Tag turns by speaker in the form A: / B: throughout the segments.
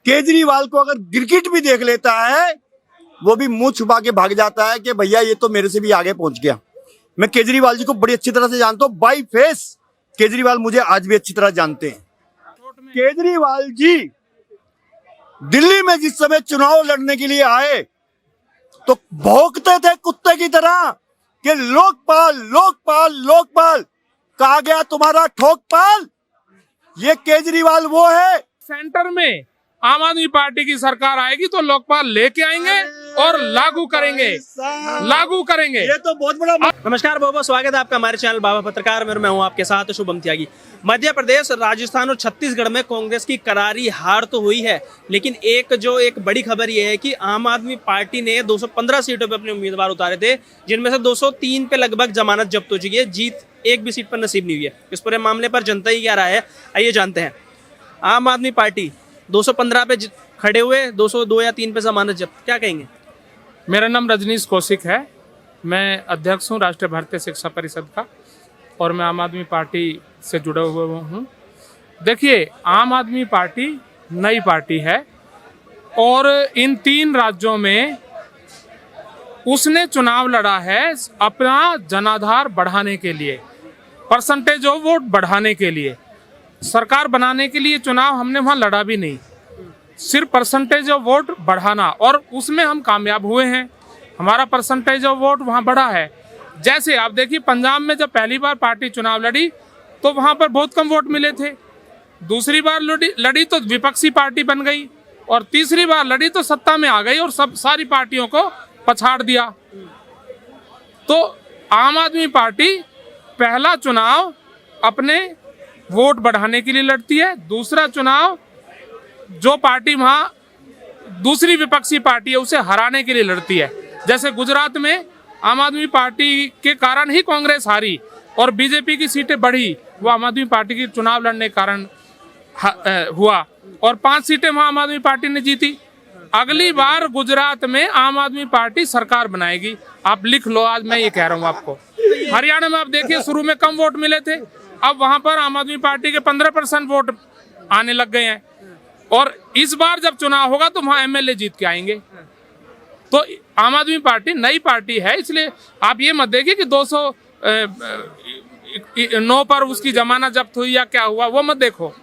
A: केजरीवाल को अगर गिरगिट भी देख लेता है वो भी मुंह छुपा के भाग जाता है कि भैया ये तो मेरे से भी आगे पहुंच गया। मैं केजरीवाल जी को बड़ी अच्छी तरह से जानता हूं, बाई फेस केजरीवाल मुझे आज भी अच्छी तरह जानते हैं। केजरीवाल जी दिल्ली में जिस समय चुनाव लड़ने के लिए आए तो भौंकते थे कुत्ते की तरह कि लोकपाल लोकपाल लोकपाल, कहा गया तुम्हारा ठोकपाल। ये केजरीवाल वो है।
B: सेंटर में आम आदमी पार्टी की सरकार आएगी तो लोकपाल लेके आएंगे और लागू करेंगे।
A: ये तो बहुत बड़ा।
C: नमस्कार, बहुत बहुत स्वागत है आपका हमारे चैनल बाबा पत्रकार में। मैं हूं आपके साथ शुभम त्यागी। मध्य प्रदेश, राजस्थान और छत्तीसगढ़ में कांग्रेस की करारी हार तो हुई है, लेकिन एक बड़ी खबर यह है कि आम आदमी पार्टी ने 215 सीटों पे अपने उम्मीदवार उतारे थे, जिनमें से 203 पे लगभग जमानत जब्त हो चुकी है। जीत एक भी सीट पर नसीब नहीं हुई है। इस पूरे मामले पर जनता ही क्या राय है, आइए जानते हैं। आम आदमी पार्टी 215 पे खड़े हुए, 202 या 3 पे जमानत जब्त, क्या कहेंगे?
B: मेरा नाम रजनीश कौशिक है, मैं अध्यक्ष हूँ राष्ट्रीय भारतीय शिक्षा परिषद का और मैं आम आदमी पार्टी से जुड़ा हुआ हूँ। देखिए, आम आदमी पार्टी नई पार्टी है और इन 3 राज्यों में उसने चुनाव लड़ा है अपना जनाधार बढ़ाने के लिए, परसेंटेज ऑफ वोट बढ़ाने के लिए। सरकार बनाने के लिए चुनाव हमने वहाँ लड़ा भी नहीं, सिर्फ परसेंटेज ऑफ वोट बढ़ाना, और उसमें हम कामयाब हुए हैं। हमारा परसेंटेज ऑफ वोट वहाँ बढ़ा है। जैसे आप देखिए, पंजाब में जब पहली बार पार्टी चुनाव लड़ी तो वहाँ पर बहुत कम वोट मिले थे। दूसरी बार लड़ी तो विपक्षी पार्टी बन गई, और तीसरी बार लड़ी तो सत्ता में आ गई और सारी पार्टियों को पछाड़ दिया। तो आम आदमी पार्टी पहला चुनाव अपने वोट बढ़ाने के लिए लड़ती है, दूसरा चुनाव जो पार्टी वहाँ दूसरी विपक्षी पार्टी है उसे हराने के लिए लड़ती है। जैसे गुजरात में आम आदमी पार्टी के कारण ही कांग्रेस हारी और बीजेपी की सीटें बढ़ी, वो आम आदमी पार्टी की चुनाव लड़ने के कारण हुआ, और 5 सीटें वहाँ आम आदमी पार्टी ने जीती। अगली बार गुजरात में आम आदमी पार्टी सरकार बनाएगी, आप लिख लो, आज मैं ये कह रहा हूँ आपको। हरियाणा में आप देखिए, शुरू में कम वोट मिले थे, अब वहां पर आम आदमी पार्टी के 15% वोट आने लग गए हैं, और इस बार जब चुनाव होगा तो वहां एमएलए जीत के आएंगे। तो आम आदमी पार्टी नई पार्टी है, इसलिए आप ये मत देखिए कि 209 पर उसकी जमानत जब्त हुई या क्या हुआ, वो मत देखो।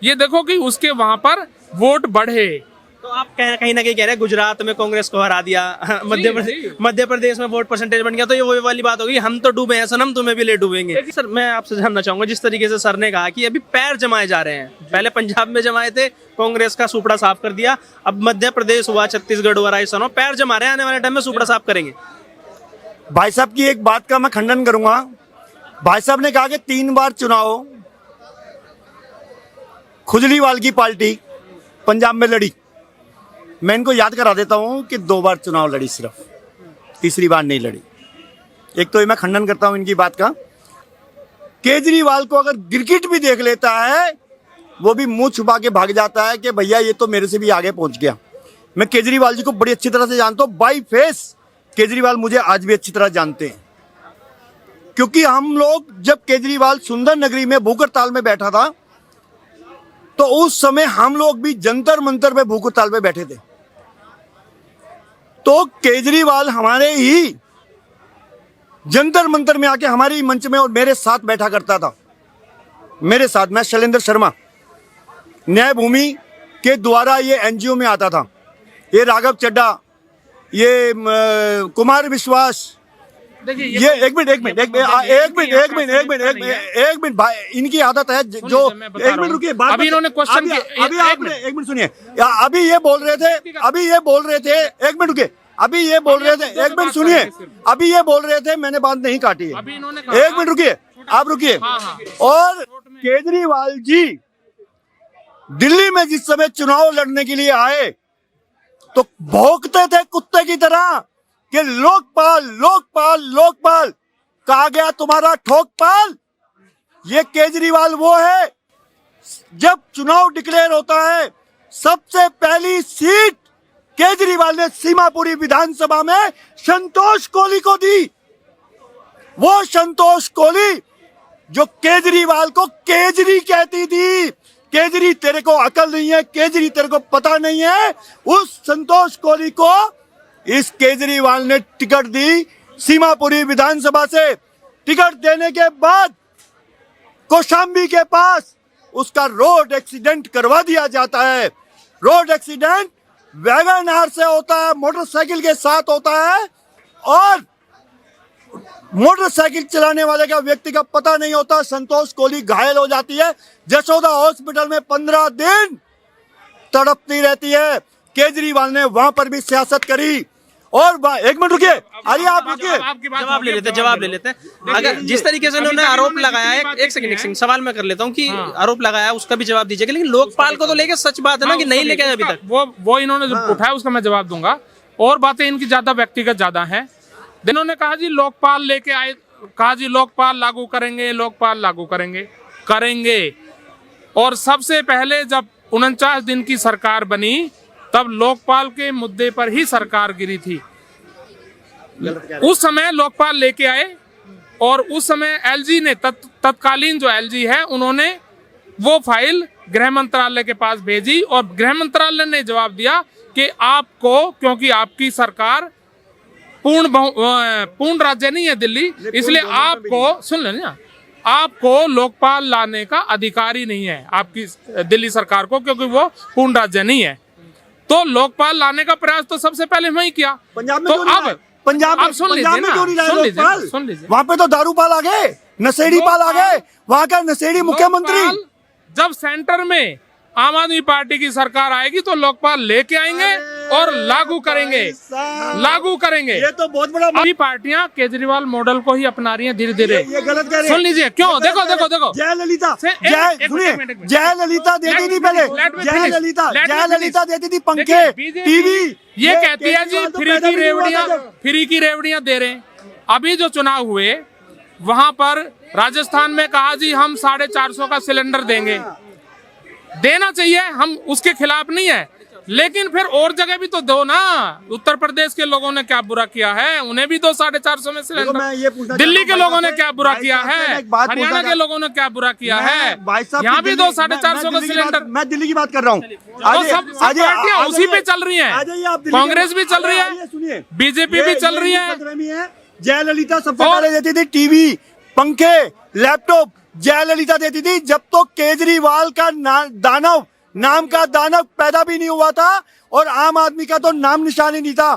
B: ये देखो कि उसके वहां पर वोट बढ़े।
C: तो आप कहीं ना कहीं कह रहे हैं गुजरात में कांग्रेस को हरा दिया, मध्य प्रदेश में वोट परसेंटेज बन गया, तो ये वही वाली बात होगी, हम तो डूबे हैं सनम, तुम्हें भी ले डूबेंगे। सर, मैं आपसे जानना चाहूंगा, जिस तरीके से सर ने कहा कि अभी पैर जमाए जा रहे हैं, पहले पंजाब में जमाए थे, कांग्रेस का सुपड़ा साफ कर दिया, अब मध्य प्रदेश हुआ, छत्तीसगढ़ हुआ, राजस्थान, पैर जमा रहे हैं, आने वाले टाइम में सुपड़ा साफ करेंगे।
A: भाई साहब की एक बात का मैं खंडन करूंगा। भाई साहब ने कहा कि 3 बार चुनाव खुजलीवाल की पार्टी पंजाब में लड़ी। मैं इनको याद करा देता हूं कि 2 बार चुनाव लड़ी, सिर्फ तीसरी बार नहीं लड़ी। एक तो ये मैं खंडन करता हूं इनकी बात का। केजरीवाल को अगर गिरगिट भी देख लेता है वो भी मुंह छुपा के भाग जाता है कि भैया ये तो मेरे से भी आगे पहुंच गया। मैं केजरीवाल जी को बड़ी अच्छी तरह से जानता हूं, बाई फेस केजरीवाल मुझे आज भी अच्छी तरह जानते हैं। क्योंकि हम लोग जब केजरीवाल सुंदर नगरी में भूख हड़ताल में बैठा था तो उस समय हम लोग भी जंतर मंतर पे भूख हड़ताल पे बैठे थे। तो केजरीवाल हमारे ही जंतर मंतर में आके हमारे ही मंच में और मेरे साथ बैठा करता था। मेरे साथ, मैं शैलेंद्र शर्मा, न्याय भूमि के द्वारा ये एनजीओ में आता था, ये राघव चड्ढा, ये कुमार विश्वास।
B: देखिए,
A: ये एक मिनट भाई, इनकी आदत है जो, एक मिनट रुकिए,
B: अभी इन्होंने क्वेश्चन,
A: अभी आपने एक मिनट सुनिए, अभी ये बोल रहे थे, एक मिनट रुकिए, अभी ये बोल रहे थे, एक मिनट सुनिए, अभी ये बोल रहे थे, मैंने बात नहीं काटी है, एक मिनट रुकिए, आप रुकिए। और केजरीवाल जी दिल्ली में जिस समय चुनाव लड़ने के लिए आए तो भौंकते थे कुत्ते की तरह कि लोकपाल लोकपाल लोकपाल, कहा गया तुम्हारा ठोकपाल। ये केजरीवाल वो है। जब चुनाव डिक्लेयर होता है, सबसे पहली सीट केजरीवाल ने सीमापुरी विधानसभा में संतोष कोहली को दी। वो संतोष कोहली जो केजरीवाल को केजरी कहती थी, केजरी तेरे को अकल नहीं है, केजरी तेरे को पता नहीं है। उस संतोष कोहली को इस केजरीवाल ने टिकट दी सीमापुरी विधानसभा से। टिकट देने के बाद कौशाम्बी के पास उसका रोड एक्सीडेंट करवा दिया जाता है। रोड एक्सीडेंट वैगन आर से होता है, मोटरसाइकिल के साथ होता है, और मोटरसाइकिल चलाने वाले का व्यक्ति का पता नहीं होता। संतोष कोहली घायल हो जाती है, जसोदा हॉस्पिटल में 15 दिन तड़पती रहती है। केजरीवाल ने वहां पर भी सियासत करी। और एक मिनट रुकिए, अरे आप रुकिए,
C: जवाब ले लेते हैं। अगर जिस तरीके से उन्होंने आरोप लगाया है, एक सेकंड सवाल मैं कर लेता हूँ कि आरोप लगाया उसका भी जवाब दीजिएगा, लेकिन लोकपाल को तो लेके सच बात है ना कि नहीं लेके आए अभी तक।
B: वो इन्होंने जो उठाया उसका मैं जवाब दूंगा, और बातें इनकी ज्यादा व्यक्तिगत ज्यादा हैं। इन्होंने कहा जी लोकपाल लेके आए, कहा जी लोकपाल लागू करेंगे, लोकपाल लागू करेंगे। और सबसे पहले जब 49 दिन की सरकार बनी तब लोकपाल के मुद्दे पर ही सरकार गिरी थी। उस समय लोकपाल लेके आए, और उस समय एलजी ने तत्कालीन जो एलजी है उन्होंने वो फाइल गृह मंत्रालय के पास भेजी, और गृह मंत्रालय ने जवाब दिया कि आपको, क्योंकि आपकी सरकार पूर्ण राज्य नहीं है दिल्ली, इसलिए आपको सुन लेना, आपको लोकपाल लाने का अधिकार ही नहीं है आपकी दिल्ली सरकार को, क्योंकि वो पूर्ण राज्य नहीं है। तो लोकपाल लाने का प्रयास तो सबसे पहले वही किया।
A: पंजाब में
B: तो अब
A: पंजाब में
B: सुन
A: क्यों नहीं लाए लोकपाल?
B: सुन लीजिए,
A: वहां पे तो दारूपाल आ गए, नशेड़ी पाल आ गए, वहां का नशेड़ी मुख्यमंत्री।
B: जब सेंटर में आम आदमी पार्टी की सरकार आएगी तो लोकपाल लेके आएंगे और लागू करेंगे।
A: ये तो बहुत बड़ा
B: अभी पार्टियां केजरीवाल मॉडल को ही अपना रही हैं धीरे धीरे।
A: ये गलत कह रहे हैं।
B: सुन लीजिए क्यों, देखो
A: जयललिता जयललिता देती थी पहले, जयललिता देती थी पंखे, टीवी।
B: ये कहती है जी फ्री की रेवड़ियां दे रहे हैं। अभी जो चुनाव हुए वहां पर राजस्थान में कहा जी हम 450 का सिलेंडर देंगे, देना चाहिए, हम उसके खिलाफ नहीं है, लेकिन फिर और जगह भी तो दो ना। उत्तर प्रदेश के लोगों ने क्या बुरा किया है, उन्हें भी दो 450 में सिलेंडर। दिल्ली के लोगों ने क्या बुरा किया है, हरियाणा के लोगों ने क्या बुरा किया है, यहाँ भी दो 450 का सिलेंडर।
A: मैं दिल्ली की बात कर रहा हूँ।
B: सब पार्टियां उसी पे चल रही है, कांग्रेस भी चल रही है, बीजेपी भी चल रही है।
A: जयललिता सबसे पहले देती थी टीवी, पंखे, लैपटॉप, जयललिता देती थी। जब तो केजरीवाल का नाम का दानव पैदा भी नहीं हुआ था, और आम आदमी का तो नाम निशान ही नहीं था।